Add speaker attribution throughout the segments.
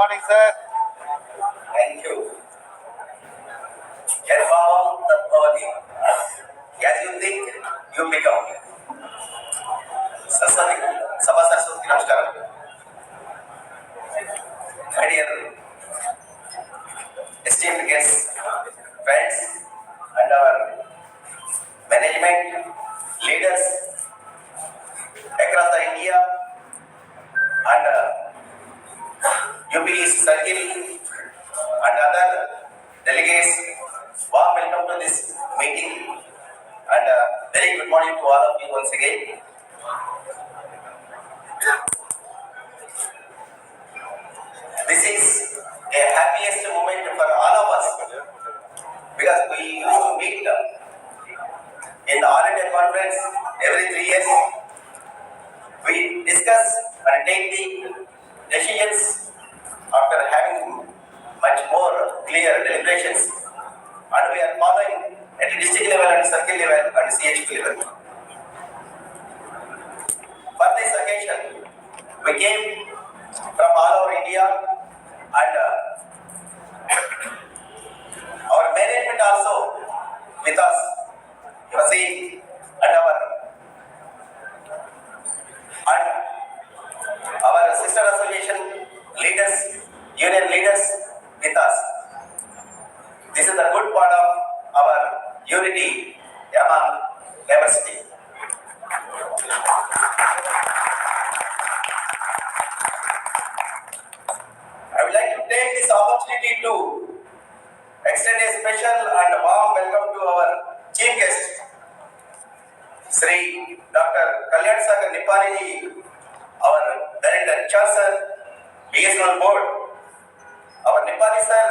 Speaker 1: morning, sir.
Speaker 2: Thank you. Yadvavam Tattvavati. As you think, you become. Saraswati, Sabha Saraswati Namaskaram. My dear esteemed guests, friends, and our management, leaders across the India and UP Circle and other delegates, warm welcome to this meeting and very good morning to all of you once again. This is a happiest moment for all of us because we used to meet in the All India Conference every 3 years. We discuss and take the decisions after having much more clear deliberations, and we are following at the district level and circle level and CHP level. For this occasion, we came from all over India and our management also with us, you see, and our sister association leaders, union leaders with us. This is the good part of our unity among diversity. I would like to take this opportunity to extend a special and warm welcome to our chief guest, Sri Dr. Kalyan Sagar Nipani, our Director HR Sir, BSNL Board. Our Nipani Sir,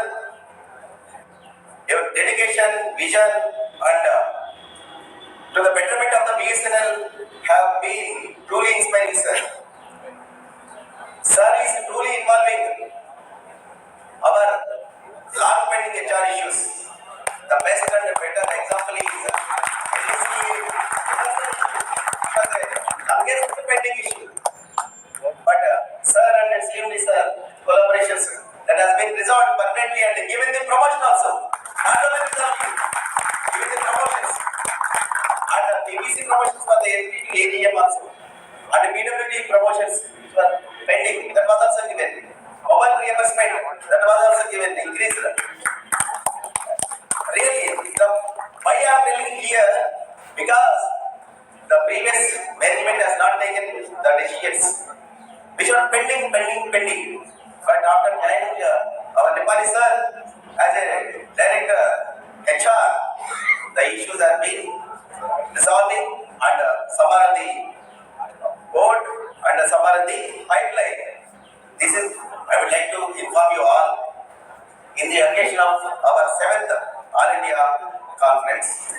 Speaker 2: your dedication, vision, and to the betterment of the BSNL have been truly inspiring, sir. Sir is truly involving our long-pending HR issues. The best and better example is longest pending issue. But sir and extremely sir, collaborations that has been resolved permanently and given the promotion also. Not only resolved, given the promotions. And PVC promotions for the AGM also. And PWD promotions were pending, that was also given. Mobile reimbursement, that was also given, increased. Really, why I am telling here, because the previous management has not taken the decisions, which are pending. But after joining our Nepali sir as a director HR, the issues have been resolving and some are the board and some are the pipeline. This is, I would like to inform you all in the occasion of our 7th All India Conference.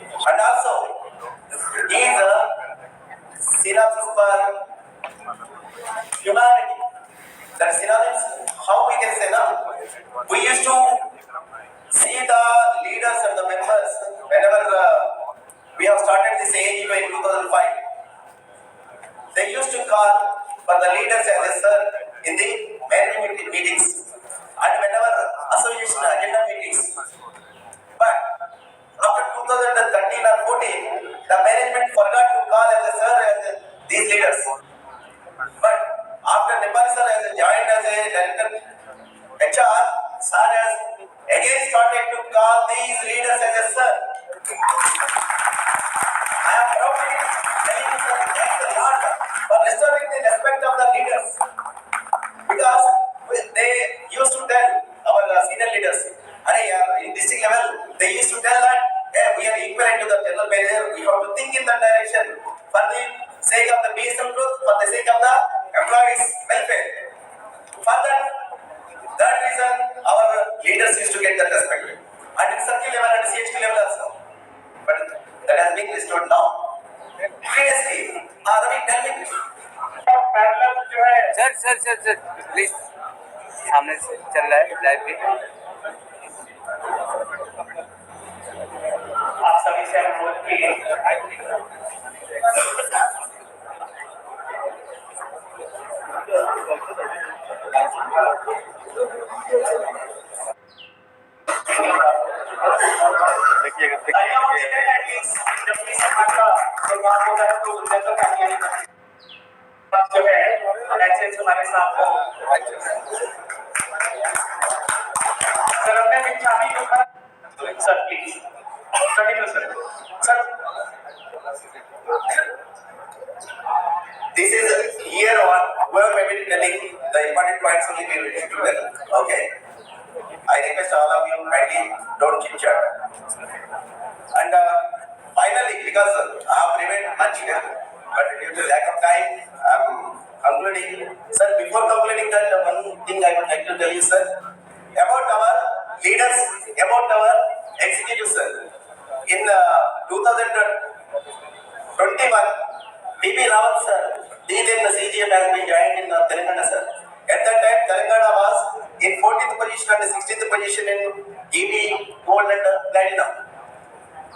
Speaker 2: And also, he is a synopsis for humanity. That synopsis, how we can say now? We used to see the leaders and the members whenever we have started this AGU in 2005. They used to call for the leaders as a sir in the management meetings and whenever association agenda meetings. But after 2013 or 14, the management forgot to call as a sir as these leaders. But after Nepali sir has joined as a director HR, sir has again started to call these leaders as a sir. I am proudly telling you sir, thanks a lot for restoring the respect of the leaders. Because they used to tell our senior leaders, in district level, they used to tell that we are equivalent to the general manager. We have to think in that direction for the sake of the BSM growth, for the sake of the employees' welfare. For that reason, our leaders used to get that respect. And in circle level and CHP level also. But that has been restored now. Previously, Ravi, tell me.
Speaker 1: Sir please सामने से चल रहा है live भी.
Speaker 2: आप सभी से अनुरोध की जो है लाइसेंस हमारे साथ सर हमने चाबी को sir please continue sir this is year one where we will be telling the important points only we will do them. Okay, I request all of you kindly don't chit chat. And finally, because I have prepared much here, but due to lack of time, I am concluding. Sir, before concluding that, one thing I would like to tell you, sir, about our leaders, about our executives, sir. In 2021, B.B. Rawat, sir, then the CGM has been joined in Telangana, sir. At that time, Telangana was in 14th position and 16th position in EV, gold and platinum.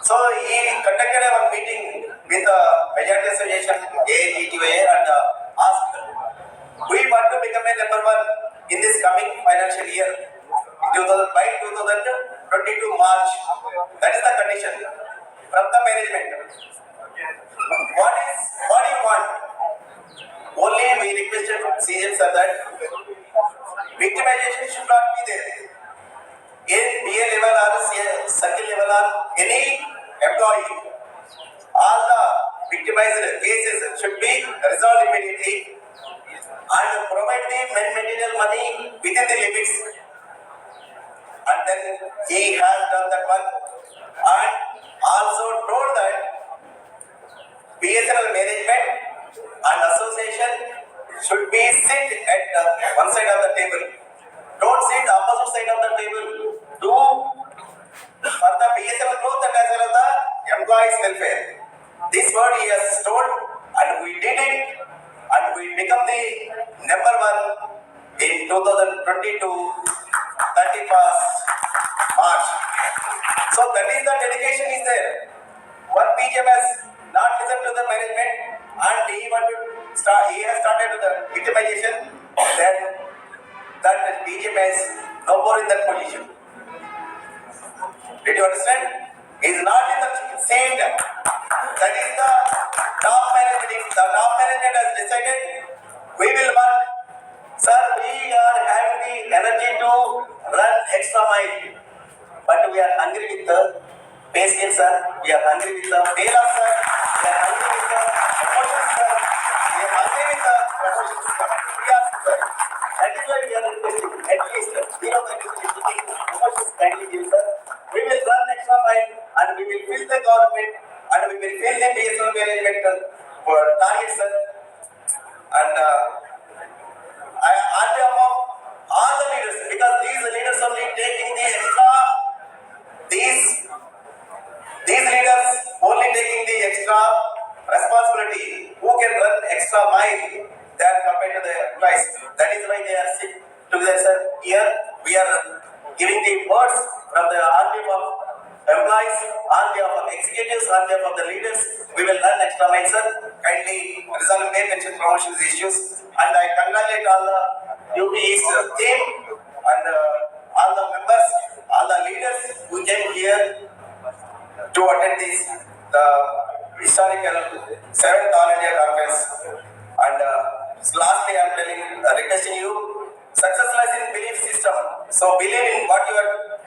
Speaker 2: So he conducted a one meeting with the majority association, AATTOA, and asked, we want to become a number one in this coming financial year, by 2022 March. That is the condition from the management. What do you want? Only we requested CM sir that victimization should not be there. In BA level or circle level or any employee, all the victimized cases should be resolved immediately and provide the material money within the limits. And then he has done that one and also told that BSNL management and association should be sit at one side of the table. Don't sit opposite side of the table. Do for the BSNL growth and as well as the employees' welfare. This word he has told, and we did it, and we become the number one in 2022, 31st March. So that is the dedication is there. One BGM has not listened to the management, and he has started with the victimization. Then that BGM is no more in that position. Did you understand? He is not in the same. That is the top management. If the top management has decided, we will work. Sir, we are having the energy to run extra mile, but we are hungry with the patience, sir. We are hungry with the failure, sir. We are hungry with the emotions, sir. We are hungry with the promotions, sir. We are, sir. That is why we are requesting at least 0.50 promotions kindly give, sir. We will run extra mile and we will fill the government and we will fill the BSNL management for targets, sir. And I on behalf of all the leaders, because these leaders only taking the extra, these leaders only taking the extra responsibility, who can run extra mile than compared to the employees. That is why they are sitting together, sir. Here we are giving the words from the on behalf of employees, on behalf of executives, on behalf of the leaders. We will run extra mile, sir. Kindly resolve pay pension promotions issues. And I congratulate all the UPE's team and all the members, all the leaders who came here to attend this historical 7th All India Conference. And lastly, I am requesting you, success lies in belief system. So believe in what you are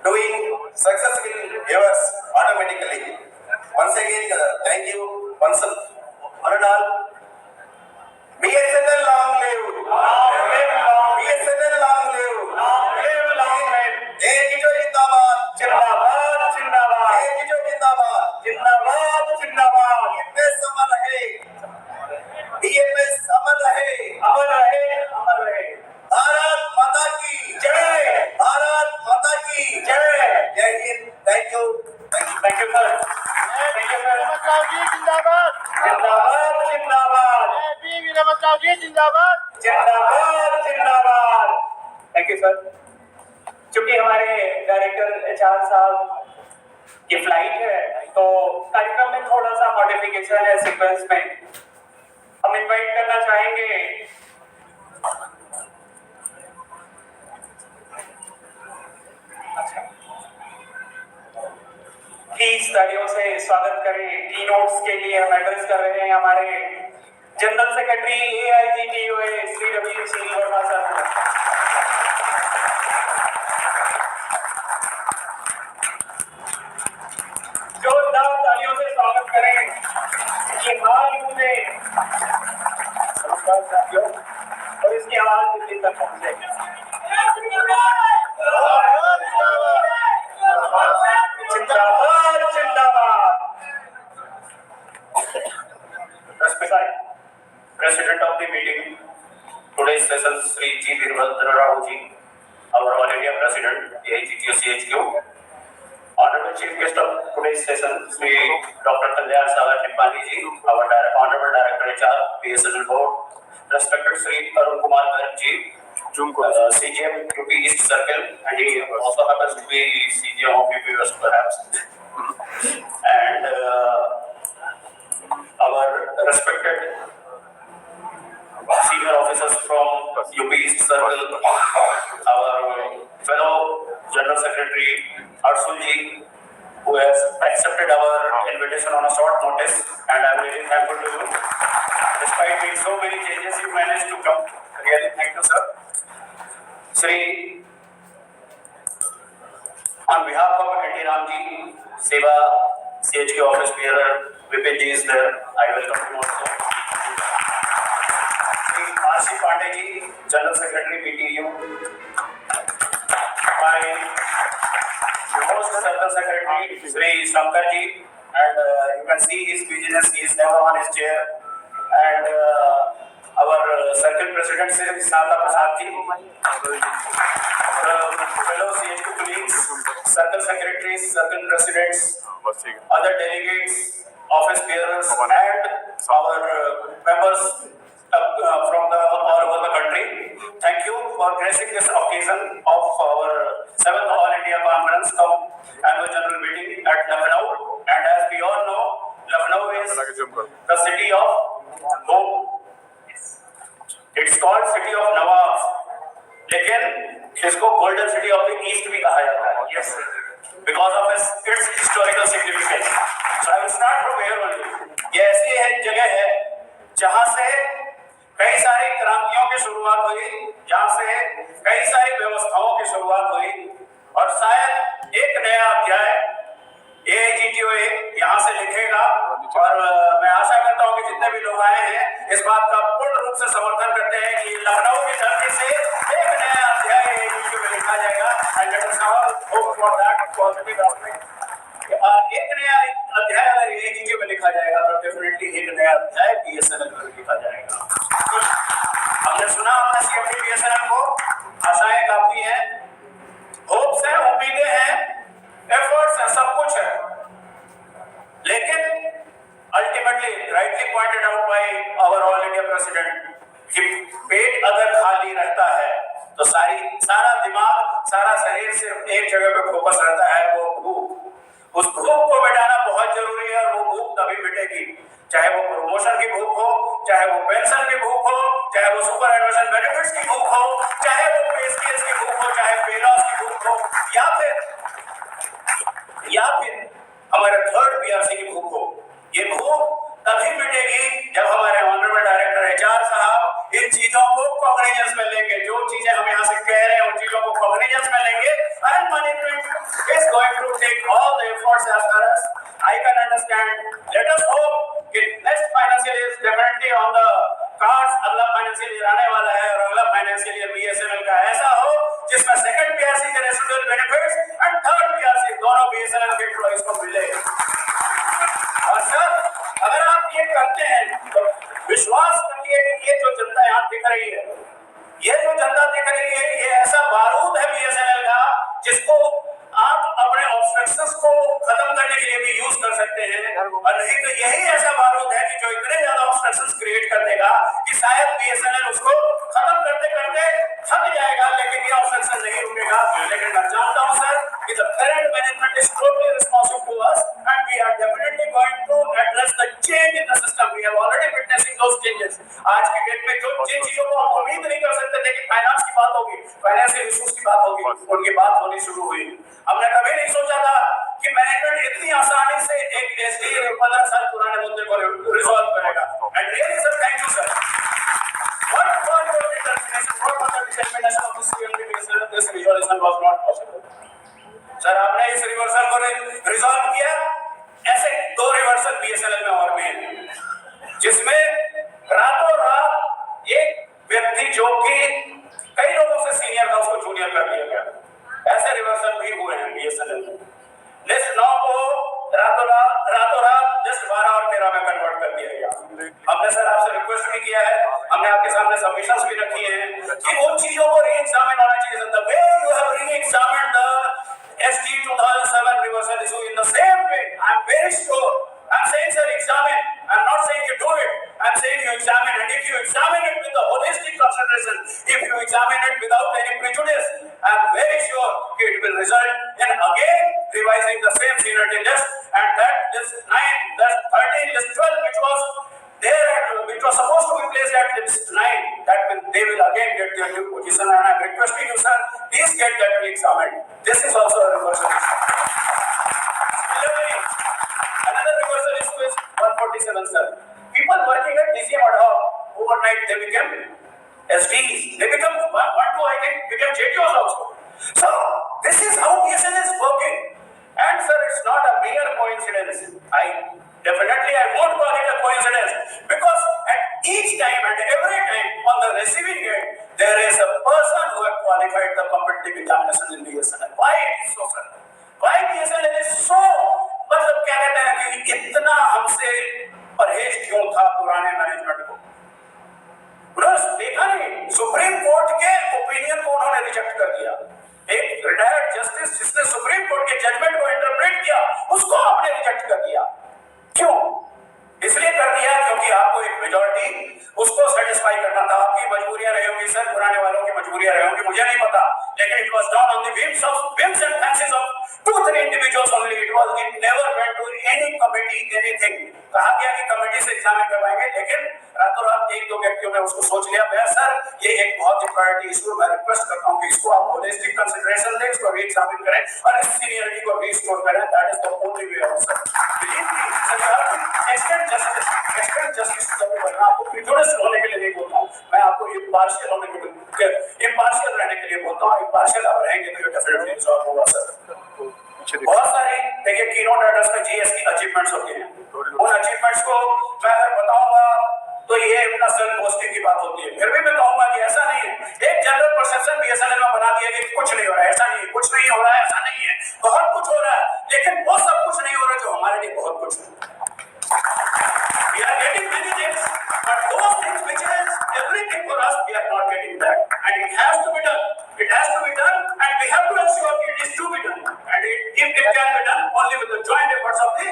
Speaker 2: doing, success will be yours automatically. Once again, thank you. One and all. BSNL long live. BSNL long live. AATTO जिंदाबाद. AATTO जिंदाबाद. BMS अमर रहे. BMS अमर रहे. भारत माता की जय. जय Hind. Thank you, sir. जिंदाबाद. Thank you, sir. चूंकि हमारे डायरेक्टर HR साहब की फ्लाइट है, तो कार्यक्रम में थोड़ा सा मॉडिफिकेशन है सीक्वेंस में. हम इनवाइट करना चाहेंगे
Speaker 3: तालियों से स्वागत करें। की नोट्स के लिए हम एड्रेस कर रहे हैं हमारे general secretary AIGTUA Shri Ravi Singh Verma sir को। जोरदार तालियों से स्वागत करें ये महायुद्ध में और इसकी आवाज दिल्ली तक पहुंचे। जिंदाबाद जिंदाबाद। President of the meeting, today's session, Sri G. Virabhadra Rao Ji, our All India President, AIGTUA CHQ. Honorable Chief Guest of today's session, Sri Dr. Kalyan Sagar Nipani Ji, our Honorable Director HR, BSNL Board. Respected Sri Arun Kumar Garg Ji, CGM UP East Circle, and he also happens to be CGM of UP West perhaps. And our respected senior officers from UP East Circle, our fellow General Secretary Arsul Ji, who has accepted our invitation on a short notice, and I'm really thankful to you. Despite being so many changes, you managed to come. Really, thank you, sir. Sri, on behalf of NT Ram Ji, Seva CHQ office bearer, Vipin Ji is there. I welcome him also. Sri R.C. Pandey Ji, General Secretary BTU. My host Circle Secretary, Sri Shankar Ji, and you can see his busyness, he is never on his chair. And our Circle President, Sri Visnata Prasad Ji, fellow CHQ colleagues, Circle Secretaries, Circle Presidents, other delegates, office bearers, and our members from all over the country. Thank you for gracing this occasion of our 7th All India Conference Annual General Meeting at Lucknow. And as we all know, Lucknow is the city of hope. It's called City of Nawabs. लेकिन इसको Golden City of the East भी कहा जाता है. Yes, because of its historical significance. So I will start from here only. ये ऐसी है जगह है जहाँ से कई सारी क्रांतियों की शुरुआत हुई, जहाँ से कई सारी व्यवस्थाओं की शुरुआत हुई, और शायद एक नया अध्याय AIGTUA यहाँ से लिखेगा। और मैं आशा करता हूँ कि जितने भी लोग आए हैं इस बात का पूर्ण रूप से समर्थन करते हैं कि लखनऊ की धरती से एक नया अध्याय AIGTUA में लिखा जाएगा। And let us all hope for that positive aspect. एक नया अध्याय अगर AIGTUA में लिखा जाएगा तो डेफिनेटली एक नया अध्याय BSNL में लिखा जाएगा। हमने सुना अपना CMD BSNL को, आशाएं काफी हैं, होप्स हैं, उम्मीदें हैं, एफर्ट्स हैं, सब कुछ है, लेकिन ultimately rightly pointed out by our all India president कि पेट अगर खाली रहता है तो सारा दिमाग, सारा शरीर सिर्फ एक जगह पे फोकस रहता है, वो भूख। उस भूख को मिटाना बहुत जरूरी है, और वो भूख तभी मिटेगी चाहे वो प्रमोशन की भूख हो, चाहे वो पेंशन की भूख हो, चाहे वो सुपर एनुअल बेनिफिट्स की भूख हो, चाहे वो PSPS की भूख हो, चाहे पे लॉस की भूख हो, या फिर हमारे थर्ड PRC की भूख हो। ये भूख तभी मिटेगी जब हमारे ऑनरेबल डायरेक्टर HR साहब इन चीजों को कॉग्निजेंस में लेंगे। जो चीजें हम यहाँ से कह रहे हैं उन चीजों को कॉग्निजेंस में लेंगे, and management is going to take all the efforts as far as I can understand. Let us hope कि next financial year is definitely on the cards. अगला फाइनेंशियल ईयर आने वाला है, और अगला फाइनेंशियल ईयर BSNL का ऐसा हो जिसमें सेकंड PRC के residual benefits and third PRC दोनों BSNL के एम्प्लॉइज को मिले। और सर, अगर आप ये करते हैं तो विश्वास रखिए कि ये जो जनता यहाँ दिख रही है, ये जो जनता दिख रही है, ये ऐसा बारूद है BSNL का जिसको आप अपने ऑब्स्ट्रक्शंस को खत्म करने के लिए भी यूज कर सकते हैं। और नहीं तो यही ऐसा बारूद है कि जो इतने ज्यादा ऑब्स्ट्रक्शंस क्रिएट कर देगा कि शायद BSNL उसको खत्म करते करते थक जाएगा, लेकिन ये ऑब्स्ट्रक्शन नहीं रुकेगा। लेकिन मैं जानता हूं सर कि the current management is totally responsive to us, and we are definitely going to address the change in the system. We have already witnessing those changes. आज के डेट में जो जिन चीजों को हम उम्मीद नहीं कर सकते थे कि फाइनेंस की बात होगी, फाइनेंशियल इश्यूज की बात होगी, उनकी बात होनी शुरू हुई। हमने कभी नहीं सोचा था कि मैनेजमेंट इतनी आसानी से एसडी 15 साल पुराने मुद्दे को रिजॉल्व करेगा। And really sir, thank you sir. What for your determination, what for the determination of this CMD BSNL, this resolution was not possible. Sir आपने इस रिवर्सल को रिजॉल्व किया, ऐसे 2 रिवर्सल बीएसएनएल में और भी हैं, जिसमें रातों रात एक व्यक्ति जो कि कई लोगों से सीनियर था उसको जूनियर कर दिया गया। ऐसे रिवर्सल भी हुए हैं बीएसएनएल में। लिस्ट 9 को रातों रात लिस्ट 12 और 13 में कन्वर्ट कर दिया गया। हमने सर आपसे रिक्वेस्ट भी किया है, हमने आपके सामने सबमिशंस भी रखी हैं कि उन चीजों को री-एग्जामिन होना चाहिए। The way you have re-examined the ST 2007 reversal issue in the same way, I am very sure. I am saying sir, examine. I am not saying you do it. I am saying you examine, and if you examine it with the holistic consideration, if you examine it without any prejudice, I am very sure it will result in again revising the same seniority list, and that list 9, list 13, list 12, which was there, which was supposed to be placed at list 9, they will again get their new position, and I am requesting you sir, please get that re-examined. This is also a reversal issue. Similarly, another reversal issue is 147 sir. People working at DCM ad hoc, overnight they became SDs, they become 1-2 I think became JTOs also. So this is how BSNL is working, and sir, it's not a mere coincidence. I won't call it a coincidence, because at each time and every time on the receiving end there is a person who has qualified the competitive examination in BSNL. Why it is so sir? Why BSNL is so, मतलब क्या कहते हैं कि इतना हमसे परहेज क्यों था पुराने मैनेजमेंट को? बस देखा नहीं, सुप्रीम कोर्ट के ओपिनियन को उन्होंने रिजेक्ट कर दिया। एक रिटायर्ड जस्टिस जिसने सुप्रीम कोर्ट के जजमेंट को इंटरप्रेट किया, उसको आपने रिजेक्ट कर दिया। क्यों? इसलिए कर दिया क्योंकि आपको एक मेजॉरिटी उसको सेटिस्फाई करना था। आपकी मजबूरियां रही होंगी सर, पुराने वालों की मजबूरियां रही होंगी, मुझे नहीं पता, लेकिन it was done on the whims and fancies of 2-3 individuals only. It never went to any committee, anything. कहा गया कि कमेटी से एग्जामिन करवाएंगे, लेकिन रातों रात 1-2 व्यक्तियों ने उसको सोच लिया। मैं सर, ये एक बहुत ही प्रायोरिटी इशू, मैं रिक्वेस्ट करता हूँ कि इसको आप होलिस्टिक कंसीडरेशन दें, इसको री-एग्जामिन करें और इस सीनियरिटी को रीस्टोर करें। That is the only way out sir. Believe me sir, extend justice को करना, आपको प्रिजुडिस होने के लिए नहीं बोलता हूँ, मैं आपको इम्पार्शियल होने के लिए, इम्पार्शियल रहने के लिए बोलता हूँ। इम्पार्शियल आप रहेंगे तो ये डेफिनेटली सॉल्व होगा सर। बहुत सारे देखिए कीनोट एड्रेस में जीएस की अचीवमेंट्स होती हैं, उन अचीवमेंट्स को मैं अगर बताऊंगा तो ये अपना सेल्फ बोस्टिंग की बात होती है। फिर भी मैं कहूंगा कि ऐसा नहीं है। एक जनरल परसेप्शन बीएसएनएल में बना दिया कि कुछ नहीं हो रहा है, ऐसा नहीं है, कुछ नहीं हो रहा है, ऐसा नहीं है, बहुत कुछ हो रहा है, लेकिन वो सब कुछ नहीं हो रहा जो हमारे लिए बहुत कुछ है। We are getting many things, but those things which is everything for us, we are not getting that, and it has to be done. It has to be done, and we have to ensure it is to be done. And if it can be done only with the joint efforts of the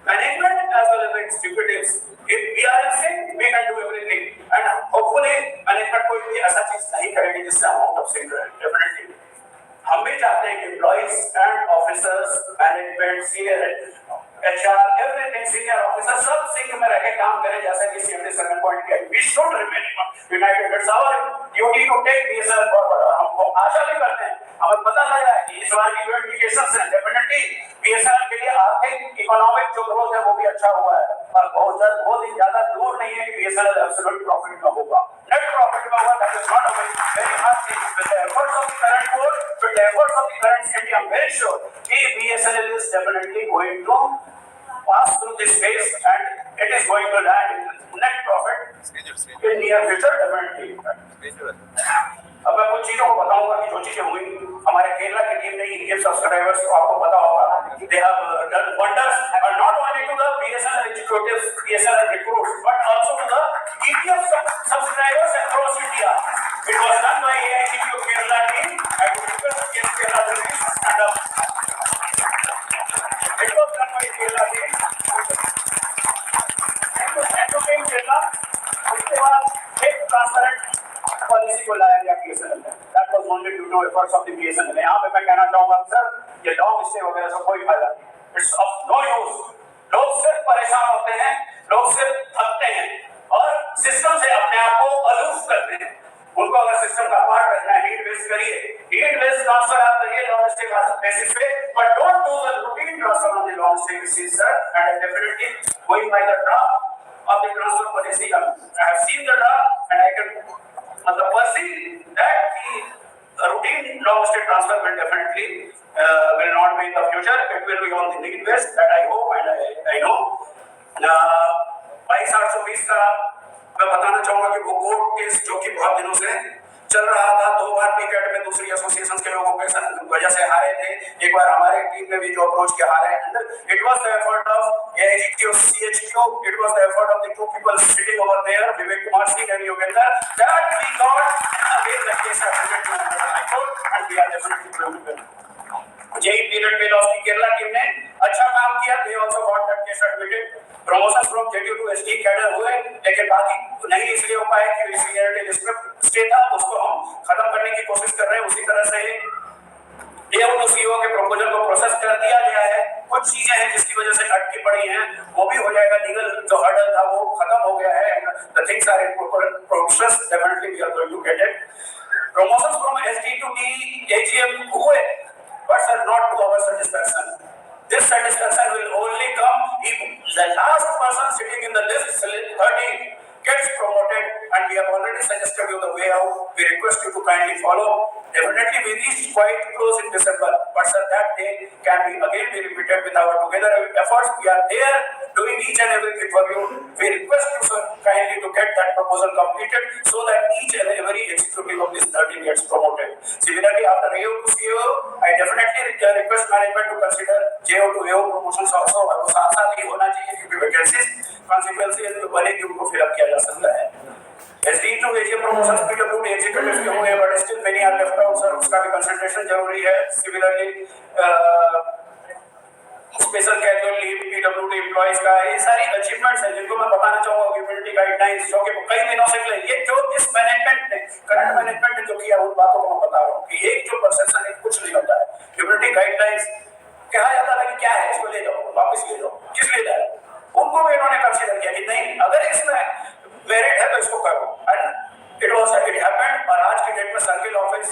Speaker 3: management as well as the executives. If we are in sync, we can do everything, and hopefully management कोई भी ऐसा चीज नहीं करेगी जिससे हम out of sink रहें। Definitely, हम भी चाहते हैं कि employees and officers, management, senior HR, everything, senior officer, सब सिंक में रह के काम करें, जैसा कि CMD सेकंड पॉइंट किया। We should remain united. It's our duty to take BSNL forward. हम आशा भी करते हैं, हमें पता लग रहा है कि इस बार की जो इंडिकेशंस हैं, डेफिनेटली BSNL के लिए आर्थिक इकोनॉमिक जो ग्रोथ है वो भी अच्छा हुआ है, और बहुत ही ज्यादा दूर नहीं है कि BSNL एब्सोल्यूट प्रॉफिट में होगा, नेट प्रॉफिट में होगा। That is not a very hard thing. With the efforts of the current board, with the efforts of the current CMD, I am very sure that BSNL is definitely going to pass through this phase, and it is going to land in net profit in near future, definitely. अब मैं कुछ चीजों को बताऊंगा कि जो चीजें हुई हमारे केरला की टीम ने, इनके सब्सक्राइबर्स को आपको पता होगा, they have done wonders, and not only to the BSNL executives, BSNL recruits, but also to the ETF subscribers across India. It was done by AICTU Kerala team. I would request Kerala to stand up. It was done by Kerala team. And Kerala, उसके बाद एक transparent policy को लाया गया BSNL में। That was only due to efforts of the BSNL. यहाँ पे मैं कहना चाहूँगा सर, ये लॉन्ग स्टे वगैरह से कोई फायदा नहीं। It's of no use. लोग सिर्फ परेशान होते हैं, लोग सिर्फ थकते हैं और सिस्टम से अपने आप को अलूफ करते हैं। उनको अगर सिस्टम का पार्ट करना है, नीड बेस करिए, नीड बेस ट्रांसफर आप करिए लॉन्ग स्टे बेसिस पे, but don't do the routine transfer on the long stay basis, sir. And going by the draft of the transfer policy. I have seen the draft and I can perceive that the routine long stay transfer will definitely will not be in the future. It will be on the need base, that I hope and I know. 2220 का मैं बताना चाहूंगा कि वो court case जो कि बहुत दिनों से चल रहा था, 2 बार पीकेट में दूसरी एसोसिएशन के लोगों के वजह से हारे थे, एक बार हमारे टीम में भी जो अप्रोच के हारे हैं. It was the effort of AIGQ, CHQ, it was the effort of the two people sitting over there, Vivek Kumar Singh and Yogender, that we got again the case admitted to the High Court and we are definitely going to win. जेई period में loss की Kerala team ने अच्छा काम किया, they also got that case admitted. Promotions from JDU to ST cadre हुए, लेकिन बाकी नहीं इसलिए हो पाए कि सीनियरिटी लिस्ट में स्टे था, उसको हम खत्म करने की कोशिश कर रहे हैं. उसी तरह से DO to CEO के प्रोपोजल को प्रोसेस कर दिया गया है. कुछ चीजें हैं जिसकी वजह से अटकी पड़ी हैं, वो भी हो जाएगा. लीगल जो हर्डल था वो खत्म हो गया है. The things are in process. Definitely we are going to get it. Promotions from ST to D AGM हुए, but sir, not to our satisfaction. This satisfaction will only come if the last person sitting in the list, 13, gets promoted, and we have already suggested you the way out. We request you to kindly follow. Definitely we reached quite close in December, but sir, that day can be again be repeated with our together efforts. We are there doing each and everything for you. We request you sir kindly to get that proposal completed so that each and every executive of this 13 gets promoted. Similarly, after AO to CEO, I definitely request management to consider JO to AO promotions also. और वो साथ साथ ही होना चाहिए क्योंकि vacancies consequences जो बनेगी उनको फिल अप किया जा सकता है. SDE to AGM promotions PW to executives के हुए, but still many are left out sir, उसका भी कंसिडरेशन जरूरी है. Similarly, special casual leave PW to employees का, ये सारी अचीवमेंट्स हैं जिनको मैं बताना चाहूँगा. ह्यूमैनिटी गाइडलाइंस जो कि कई दिनों से ये जो इस मैनेजमेंट ने करंट मैनेजमेंट ने जो किया उन बातों को मैं बता रहा हूँ कि एक जो परसेप्शन है कुछ नहीं होता है. ह्यूमैनिटी गाइडलाइंस कहा जाता था कि क्या है, इसको ले जाओ, वापस ले जाओ, किस ले जाए, उनको भी इन्होंने कंसीडर किया कि नहीं, अगर इसमें मेरिट है तो इसको करो. And it happened. और आज की डेट में सर्किल ऑफिस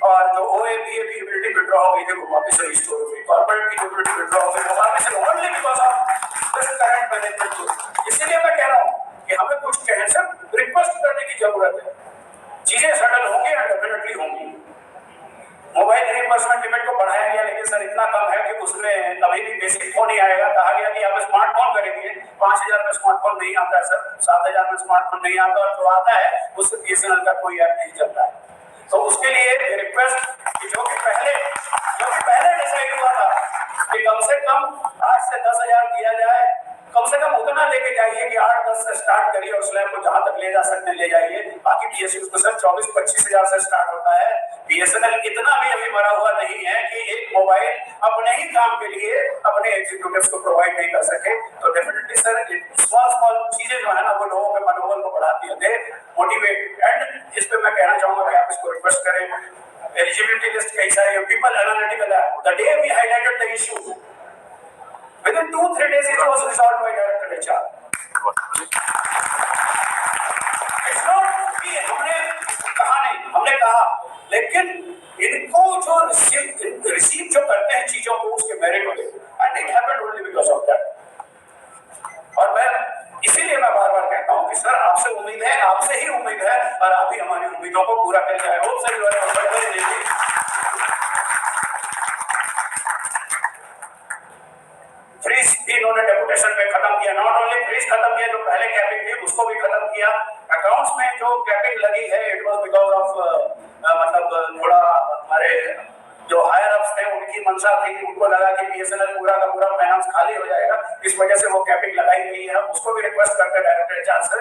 Speaker 3: और जो OABA की ह्यूमैनिटी विड्रॉ हो गई थी वो वापस रिस्टोर हुई. कॉर्पोरेट की ह्यूमैनिटी विड्रॉ हो गई वो वापस only because of this current management. इसीलिए मैं कह रहा हूँ कि हमें कुछ टेंशन रिक्वेस्ट करने की जरूरत है. चीजें सेटल होंगी और डेफिनेटली होंगी. मोबाइल रिइंबर्समेंट लिमिट को बढ़ाया गया, लेकिन सर इतना कम है कि उसमें कभी भी बेसिक फोन नहीं आएगा. कहा गया कि आप स्मार्टफोन खरीदिए, 5000 में स्मार्टफोन नहीं आता है सर, 7000 में स्मार्टफोन नहीं आता, और जो आता है उससे BSNL का कोई ऐप नहीं चलता है. तो उसके लिए रिक्वेस्ट कि जो कि पहले डिसाइड हुआ था कि कम से कम 8 से 10,000 दिया जाए, कम से कम उतना लेके जाइए कि 8-10 से स्टार्ट करिए और स्लैब को जहां तक ले जा सकते ले जाइए. बाकी PSU को सर 24-25 हजार से स्टार्ट होता है. BSNL इतना भी अभी मरा हुआ नहीं है कि एक मोबाइल अपने ही काम के लिए अपने एग्जीक्यूटिव्स को प्रोवाइड नहीं कर सके. तो डेफिनेटली सर स्मॉल चीजें जो है ना वो लोगों के मनोबल को बढ़ाती है, दे मोटिवेट. एंड इस पे मैं कहना चाहूंगा कि आप इसको रिक्वेस्ट करें. एलिजिबिलिटी लिस्ट कैसा है, पीपल एनालिटिकल है. The day we highlighted the issue, within 2-3 days it was resolved by Director HR. It's not कि हमने कहा नहीं, हमने कहा, लेकिन इनको जो रिसीव जो करते हैं चीजों को उसके मेरिट होते हैं. And it happened only because of that. और मैं इसीलिए मैं बार-बार कहता हूँ कि सर आपसे उम्मीद है, आपसे ही उम्मीद है, और आप ही हमारी उम्मीदों को पूरा कर जाए. होप सर फ्रीज भी इन्होंने डेपुटेशन में खत्म किया. नॉट ओनली फ्रीज खत्म किया, जो पहले कैपिंग थी उसको भी खत्म किया. अकाउंट्स में जो कैपिंग लगी है इट वाज बिकॉज ऑफ मतलब थोड़ा हमारे जो हायर अप्स थे उनकी मंशा थी, उनको लगा कि BSNL पूरा का पूरा फाइनेंस खाली हो जाएगा, इस वजह से वो कैपिंग लगाई गई है. उसको भी रिक्वेस्ट करते हैं डायरेक्टर HR से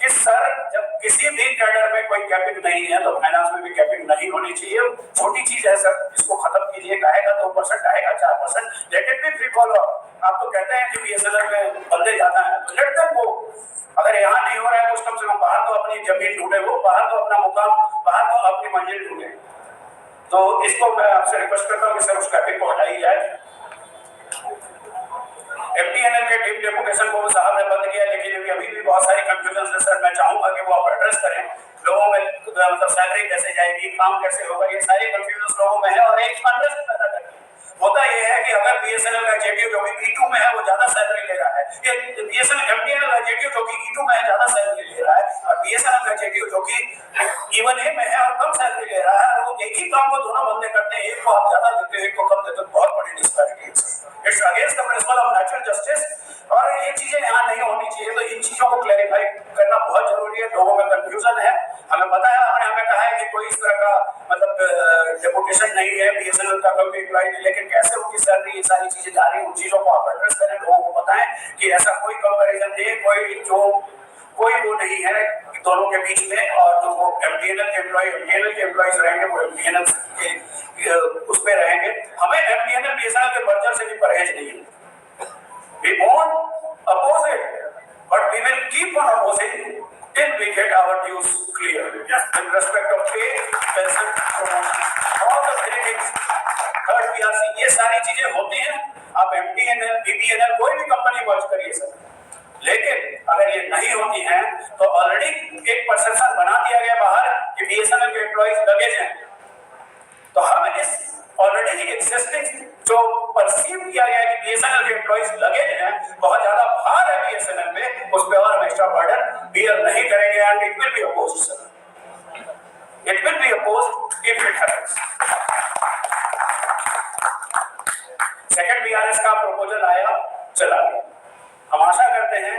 Speaker 3: कि सर जब किसी भी कैडर में कोई कैपिंग नहीं है तो फाइनेंस में भी कैपिंग नहीं होनी चाहिए. छोटी चीज है सर, इसको खत्म कीजिए. कहेगा 2%, कहेगा 4%, let it be free fall. आप तो कहते हैं कि BSNL में बंदे ज्यादा हैं तो लेट देम गो. अगर यहाँ नहीं हो रहा है तो कम से कम बाहर तो अपनी जमीन ढूंढे, वो बाहर तो अपना मुकाम, बाहर तो अपनी मंजिल ढूंढे. तो इसको मैं आपसे रिक्वेस्ट करता हूँ कि सर उस कैपिंग को हटाई जाए. MTNL के टीम डेपुटेशन को साहब ने बंद किया, लेकिन अभी भी बहुत सारी कंफ्यूजन है सर. मैं चाहूंगा कि वो आप एड्रेस करें. लोगों में मतलब सैलरी कैसे जाएगी, काम कैसे होगा, ये सारी कंफ्यूजन लोगों में है और एक अनरेस्ट पैदा करती है. होता यह है कि अगर बीएसएनएल का एग्जीक्यूटिव जो कि E2 में है वो ज्यादा सैलरी ले रहा है, ये बीएसएनएल एमटीएनएल का एग्जीक्यूटिव जो कि E2 में है ज्यादा सैलरी ले रहा है, और बीएसएनएल का एग्जीक्यूटिव जो कि E1A में है और कम सैलरी ले रहा है, और वो एक ही काम को दोनों बंदे करते हैं, एक को आप ज्यादा देते हो एक को कम देते हो, बहुत बड़ी डिस्पैरिटी है। It's against the principle of natural justice, और ये चीजें यहाँ नहीं होनी चाहिए। तो इन चीजों को क्लैरिफाई करना बहुत जरूरी है। लोगों में कंफ्यूजन है, हमें पता है, आपने हमें कहा है कि कोई इस तरह का मतलब डेपुटेशन नहीं है बीएसएनएल का कोई एम्प्लॉय, लेकिन कैसे उनकी सैलरी ये सारी चीजें जा रही हैं, उन चीजों को आप एड्रेस करें, लोगों को बताएं कि ऐसा कोई कंपैरिजन नहीं है, कोई वो नहीं है दोनों के बीच में, और जो वो एमटीएनएल के एम्प्लॉयज रहेंगे वो एमटीएनएल के उस पे रहेंगे। हमें एमटीएनएल बीएसएनएल के मर्जर से भी परहेज नहीं है। We won't oppose it, but we will keep on opposing till we get our dues clear. In respect of pay, pension, promotion, all the three things. Third PRC, ये सारी चीजें होती हैं। आप MTNL, BPNL कोई भी कंपनी वॉच करिए sir, लेकिन अगर ये नहीं होती हैं तो ऑलरेडी एक परसेप्शन बना दिया गया बाहर कि बीएसएनएल के एम्प्लॉइज लगेज हैं। तो हम इस ऑलरेडी एग्जिस्टिंग जो परसीव किया गया है कि बीएसएनएल के एम्प्लॉइज लगे हैं, बहुत ज्यादा भार है बीएसएनएल में, उस पे और हम एक्स्ट्रा बर्डन बियर नहीं करेंगे, and it will be opposed sir, it will be opposed if it happens. Second BRS का प्रपोजल आया, चला गया। हम आशा करते हैं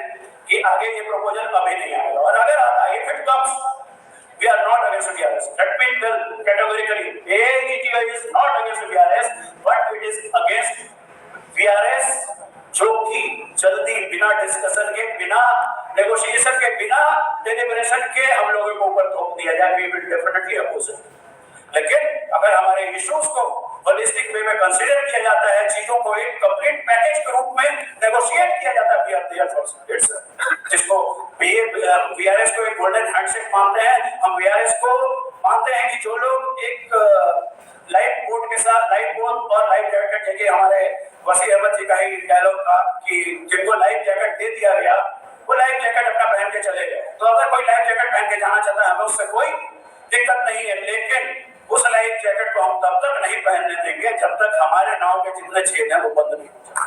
Speaker 3: कि आगे ये प्रपोजल अभी नहीं आएगा, और अगर आता है if it comes, we are not against BRS. Let me tell categorically, AAGTI is not against BRS, but it is against BRS जो कि जल्दी बिना डिस्कशन के, बिना नेगोशिएशन के, बिना डेलिब्रेशन के हम लोगों को ऊपर थोप दिया जाए। We will definitely oppose it. लेकिन अगर हमारे इश्यूज को होलिस्टिक वे में कंसीडर किया जाता है, चीजों को एक कंप्लीट पैकेज के रूप में नेगोशिएट किया जाता है, जिसको बीआरएस को एक गोल्डन हैंडशेक मानते हैं। हम बीआरएस को मानते हैं कि जो लोग एक लाइफ बोट के साथ, लाइफ बोट और लाइफ जैकेट, जैसे हमारे वसीम अहमद जी का ही डायलॉग था कि जिनको लाइफ जैकेट दे दिया गया वो लाइफ जैकेट अपना पहन के चले गए। तो अगर कोई लाइफ जैकेट पहन के जाना चाहता है, हमें उससे कोई दिक्कत नहीं है, लेकिन उस लाइफ जैकेट को हम तब तक नहीं पहनने देंगे जब तक हमारे नाव के जितने छेद हैं वो बंद नहीं हो जाए।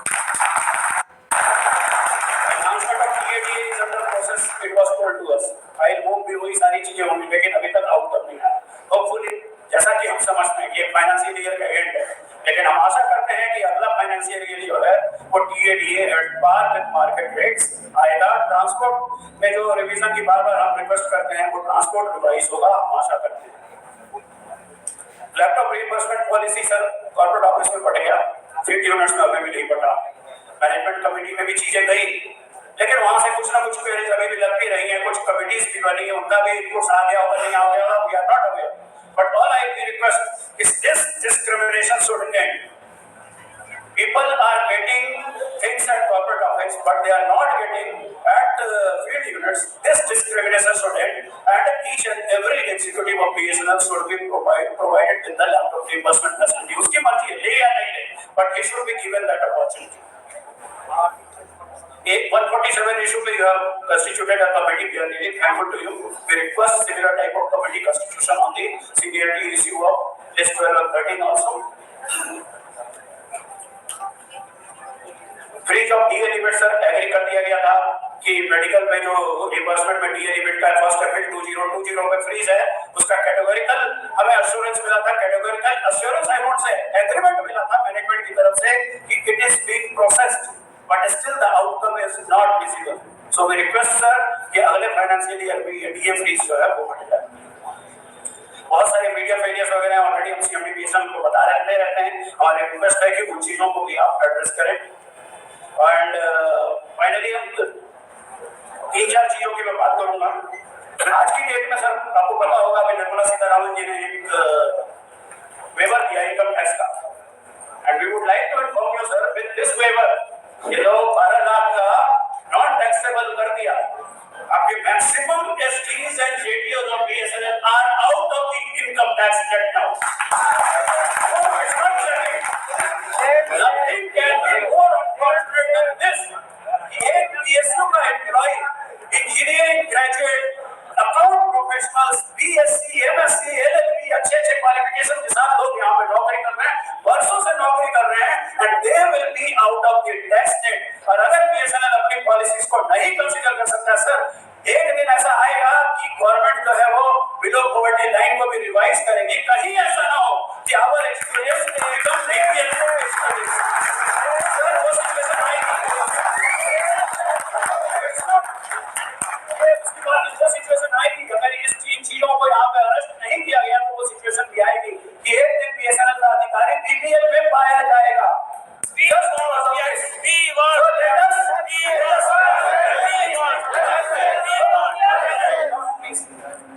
Speaker 3: announcement of TADA is under process, it was told to us. File move भी हुई, सारी चीजें होंगी, लेकिन अभी तक आउटकम नहीं आया। होपफुली, जैसा कि हम समझते हैं कि फाइनेंशियल ईयर का एंड है, लेकिन हम आशा करते हैं कि अगला फाइनेंशियल ईयर जो है वो TADA at par with market rates आएगा। ट्रांसपोर्ट में जो रिवीजन की बार-बार हम रिक्वेस्ट करते हैं वो ट्रांसपोर्ट रिवाइज होगा, हम आशा करते हैं। Laptop reimbursement policy sir corporate office में पड़ गया, फील्ड यूनिट्स में अभी भी नहीं पड़ा। मैनेजमेंट कमेटी में भी चीजें गई, लेकिन वहां से कुछ ना कुछ क्वेरीज अभी भी लगती रही हैं, कुछ कमिटीज भी बनी है, उनका भी इनपुट्स आ गया होगा, नहीं आ गया होगा, we are not aware, but all I request is this discrimination should end. People are getting things at corporate office, but they are not getting at field units. This discrimination should end, and each and every executive of BSNL should be provided with the laptop reimbursement facility. उसकी मर्जी है, ले या नहीं ले, but he should be given that opportunity. एक 147 issue पे you have constituted a committee. We are really thankful to you. We request similar type of committee constitution on the seniority issue of list 12 and 13 also. Freeze of DA limit sir agree कर दिया गया था कि medical में जो reimbursement में DA limit का first April 2020 पे फ्रीज है, उसका कैटेगोरिकल हमें अश्योरेंस मिला था, categorical assurance I won't say agreement मिला था मैनेजमेंट की तरफ से कि it is being processed, but still the outcome is not visible. So we request sir कि अगले फाइनेंशियल ईयर में डीए फ्रीज जो है वो हट जाए। बहुत सारे मीडिया फेलियर्स वगैरह ऑलरेडी हम सीएमडी बीएसएनएल को बता रहते हैं, हमारी रिक्वेस्ट है कि उन चीजों को भी आप एड्रेस करें। एंड फाइनली हम 3-4 चीजों की मैं बात करूंगा। आज की डेट में सर आपको पता होगा कि निर्मला सीतारामन जी ने एक वेवर दिया इनकम टैक्स का, and we would like to inform you sir with this waiver ये लोग 12 लाख का नॉन टैक्सेबल कर दिया। आपके maximum STs and JTO of BSNL are out of the income tax debt now. Nothing can be more unfortunate than this. एक BSU का employ, engineering graduate, account professionals, BSc, MSc, LLB, अच्छे अच्छे qualification के साथ लोग यहाँ पे नौकरी कर रहे हैं, वर्षों से नौकरी कर रहे हैं, and they will be out of the tax net. और अगर बीएसएनएल अपनी पॉलिसीज को नहीं कंसीडर कर सकता सर, एक दिन ऐसा आएगा कि गवर्नमेंट जो है वो बिलो पॉवर्टी लाइन को भी रिवाइज करेगी। कहीं ऐसा ना हो कि आवर एक्सपीरियंस सर वो सिचुएशन आएगी। सिचुएशन आएगी अगर इस चीजों को यहाँ पे अरेस्ट नहीं किया गया तो वो सिचुएशन भी आएगी कि एक दिन बीएसएनएल का अधिकारी बीपीएल में पाया जाएगा।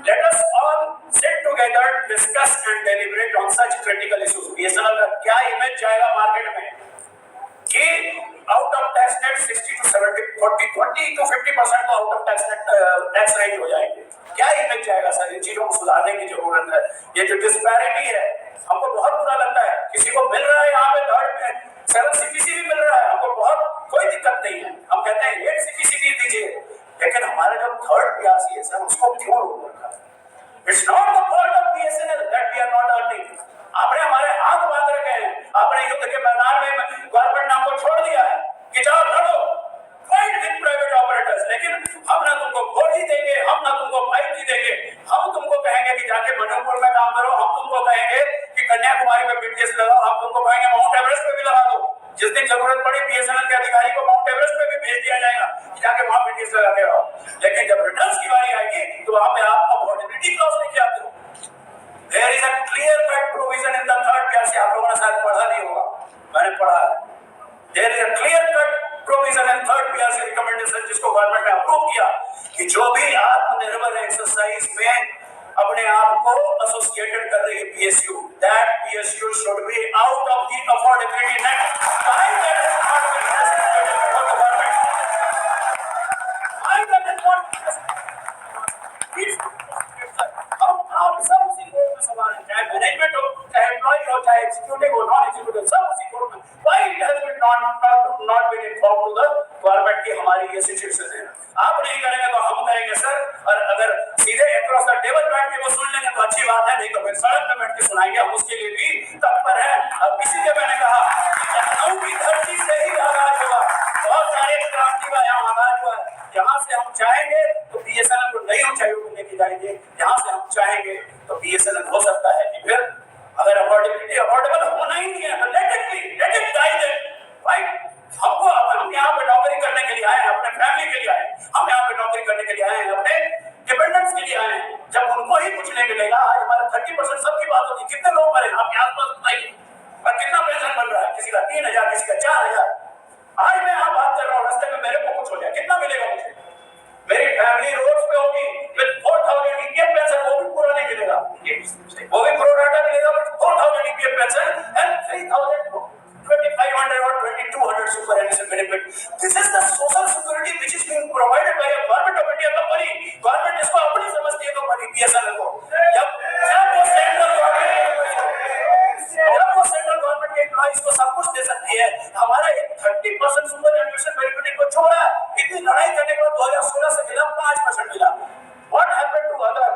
Speaker 3: Let us all sit together, discuss and deliberate on such critical issues. BSNL का क्या इमेज जाएगा मार्केट में कि out of tax net 60 to 70, 20 to 50% तो out of tax net tax rate हो जाएंगे। क्या इमेज जाएगा सर? इन चीजों को सुधारने की जरूरत है। ये जो डिस्पैरिटी है हमको बहुत बुरा लगता है। किसी को मिल रहा है यहाँ पे थर्ड में 7 CPC भी मिल रहा है, हमको बहुत कोई दिक्कत नहीं है। हम कहते हैं 8 CPC भी दीजिए, लेकिन हमारा जो थर्ड PRC है सर उसको क्यों रोक रखा? It's not the fault of BSNL that we are not earning. आपने हमारे हाथ बांध रखे हैं, आपने युद्ध के मैदान में गवर्नमेंट ने हमको छोड़ दिया है कि जाओ लड़ो, फाइट विद प्राइवेट ऑपरेटर्स, लेकिन हम ना तुमको गोली देंगे, हम ना तुमको फाइट ही देंगे। हम तुमको कहेंगे कि जाके मणिपुर में काम करो, हम तुमको कहेंगे कि कन्याकुमारी में BTS लगाओ, हम तुमको कहेंगे माउंट एवरेस्ट पे भी लगा दो। जिस दिन जरूरत पड़ी BSNL के अधिकारी को माउंट एवरेस्ट पे भी भेज दिया जाएगा कि जाके वहां BTS लगा के रहो। लेकिन जब रिटर्न्स की बारी आएगी तो वहां पे आप अफोर्डेबिलिटी क्लॉज लेके आते हो। There is a clear cut provision in the third PRC, आप लोगों ने शायद पढ़ा नहीं होगा, मैंने पढ़ा है। There is a clear cut provision in third PRC recommendation जिसको गवर्नमेंट ने अप्रूव किया कि जो भी आत्मनिर्भर एक्सरसाइज में अपने आप को एसोसिएटेड कर रही है PSU, that PSU should be out of the affordability net. Why that is not been facilitated for the government? Why that is not please आप सब उसी कोर्ट में सवाल है, चाहे मैनेजमेंट हो, चाहे एम्प्लॉय हो, चाहे एग्जीक्यूटिव हो, नॉन एग्जीक्यूटिव, सब उसी कोर्ट में। Why it has been not been informed to the government की हमारी ये सिचुएशन है। आप नहीं करेंगे तो हम करेंगे सर, और अगर सीधे अक्रॉस द टेबल बैठ के वो सुन लेंगे तो अच्छी बात है, नहीं तो फिर सड़क पे बैठ के सुनाएंगे, हम उसके लिए भी तत्पर हैं। अब इसीलिए मैंने कहा लखनऊ की धरती से ही आगाज हुआ, बहुत सारे क्रांति का यहाँ आगाज हुआ है। यहाँ से हम चाहेंगे तो BSNL को नई ऊंचाइयों को लेके जाएंगे, यहाँ से हम चाहेंगे तो BSNL हो सकता है कि फिर अगर अफोर्डेबल होना ही नहीं है तो let it guide it, right? हमको हम यहाँ पे नौकरी करने के लिए आए हैं, अपने फैमिली के लिए आए हैं, हम यहाँ पे नौकरी करने के लिए आए हैं, अपने डिपेंडेंट्स के लिए आए हैं। जब उनको ही कुछ नहीं मिलेगा, आज हमारा 30% सबकी बात होती है, कितने लोग मरे आपके आसपास बताइए, और कितना पेंशन बन रहा है, किसी का 3,000, किसी का 4,000। आज मैं यहाँ बात कर रहा हूँ, रास्ते में मेरे को कुछ हो जाए, कितना मिलेगा मुझे? मेरी फैमिली रोड पे होगी विद 4,000 EPF पेंशन, वो भी पूरा नहीं मिलेगा, वो भी प्रो डाटा मिलेगा 4,000 EPF pension and 3,500 or 2,200 superannuation benefit. This is the social security which is being provided by a government of India company. Government इसको अपनी समझती है कंपनी BSNL को। जब वो सेंट्रल गवर्नमेंट के एम्प्लॉइज को सब कुछ दे सकती है, हमारा एक 30% superannuation benefit को छोड़ा, इतनी लड़ाई करने के बाद 2016 से मिला 5% मिला। What happened to other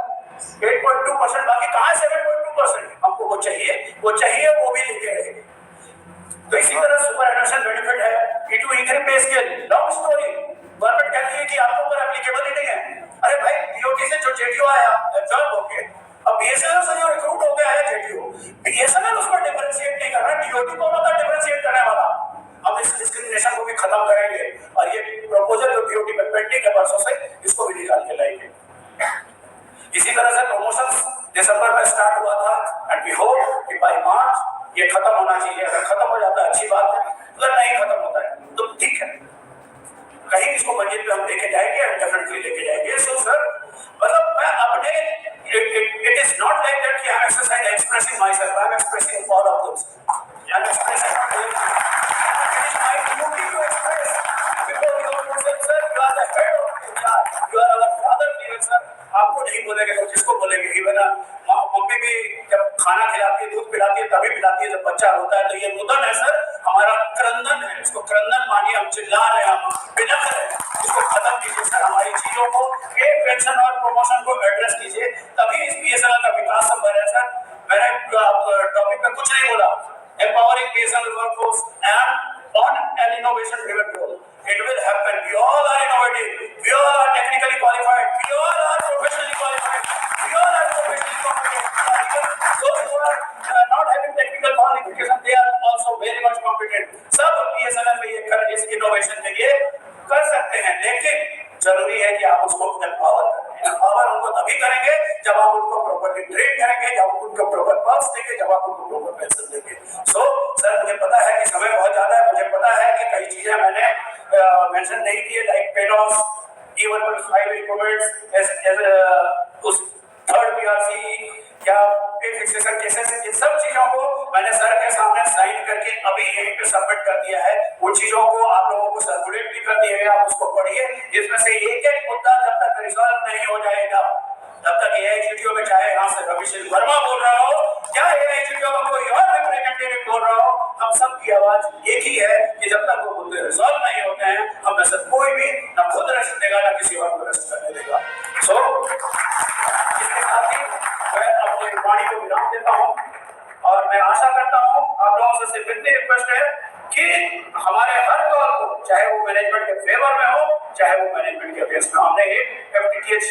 Speaker 3: 8.2%? बाकी कहाँ 7.2%? हमको वो चाहिए वो भी लेके रहेंगे। तो इसी तरह सुपरएनुएशन बेनिफिट है, E2 E3 पे स्केल, लॉन्ग स्टोरी। गवर्नमेंट कहती है कि आपको ऊपर एप्लीकेबल ही नहीं है। अरे भाई DOT से जो JDO आया एब्जॉर्ब होके, अब BSNL से जो रिक्रूट हो गया है JDO, BSNL उसको डिफरेंशिएट नहीं कर रहा, DOT को होता डिफरेंशिएट करने वाला। हम इस डिस्क्रिमिनेशन को भी खत्म करेंगे और ये प्रपोजल जो DOT में पेंडिंग है वर्षों से, इसको भी निकाल के लाएंगे। इसी तरह से प्रमोशंस दिसंबर में स्टार्ट हुआ था एंड वी होप कि बाय मार्च ये खत्म होना चाहिए। अगर खत्म हो जाता है अच्छी बात है, अगर नहीं खत्म होता है तो ठीक है, कहीं इसको बजट पे हम लेके जाएंगे, डेफिनेटली लेके जाएंगे। सो सर मतलब मैं अपने it is not like that कि I am expressing myself, I am expressing all of those, I am expressing it is my duty to express before your presence sir, you are the head of India, you are our father figure sir. आपको नहीं बोलेंगे तो किसको बोलेंगे? Even mummy भी जब खाना खिलाती है, दूध पिलाती है, तभी पिलाती है जब बच्चा होता है। तो ये रुदन है सर, हमारा क्रंदन है, इसको क्रंदन मानिए। हम चिल्ला रहे हैं, हम बिलख रहे हैं, इसको खत्म कीजिए सर। हमारी चीजों को पे पेंशन और प्रमोशन को एड्रेस कीजिए, तभी इस बीएसएनएल का विकास संभव है सर। मैंने टॉपिक पे कुछ नहीं बोला। Empowering BSNL workforce and on an innovation driven goal. It will happen. We all are innovative. We all are technically qualified. We all are professionally qualified. We all are professionally competent. Even those who are not having technical qualification, they are also very much competent. सब BSNL में ये इस innovation के लिए कर सकते हैं, लेकिन जरूरी है कि आप उसको एम्पावर करें। एम्पावर उनको तभी करेंगे जब आप उनको प्रॉपर्ली ट्रेन करेंगे, जब आप उनको प्रॉपर वर्क्स देंगे, जब आप उनको प्रॉपर पेंशन देंगे। सो सर मुझे पता है कि समय बहुत ज्यादा है, मुझे पता है कि कई चीजें मैंने मेंशन नहीं की है, like paid of even 5 recruitments, उस थर्ड पीआरसी या पे फिक्सेशन केसेस, इन सब चीजों को मैंने सर के सामने साइन करके अभी यहीं पे सबमिट कर दिया है। उन चीजों को आप लोगों को सर्कुलेट भी कर दिया है, आप उसको पढ़िए। इसमें से एक मुद्दा जब तक रिजॉल्व नहीं हो जाएगा तब तक एआईसीटीओ में, चाहे यहाँ से रविशंकर वर्मा बोल रहा हो या एआईसीटीओ में कोई और रिप्रेजेंटेटिव बोल रहा हो, हम सब की आवाज एक ही है कि जब तक वो मुद्दे रिजॉल्व नहीं होते हैं, हम में से कोई भी ना खुद रेस्ट देगा ना किसी और को रेस्ट करने देगा। सो इसके साथ ही मैं अपनी वाणी को विराम देता हूँ और मैं आशा करता हूँ आप लोगों से सिर्फ इतनी रिक्वेस्ट है कि हमारे हर कॉल को, चाहे वो मैनेजमेंट के फेवर में हो, चाहे वो मैनेजमेंट के अगेंस्ट में, हमने एक एफटीटीएच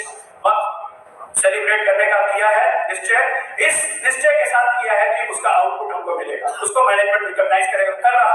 Speaker 3: सेलिब्रेट करने का किया है निश्चय, इस निश्चय के साथ किया है कि उसका आउटपुट हमको मिलेगा, उसको मैनेजमेंट रिकॉग्नाइज करेगा, कर रहा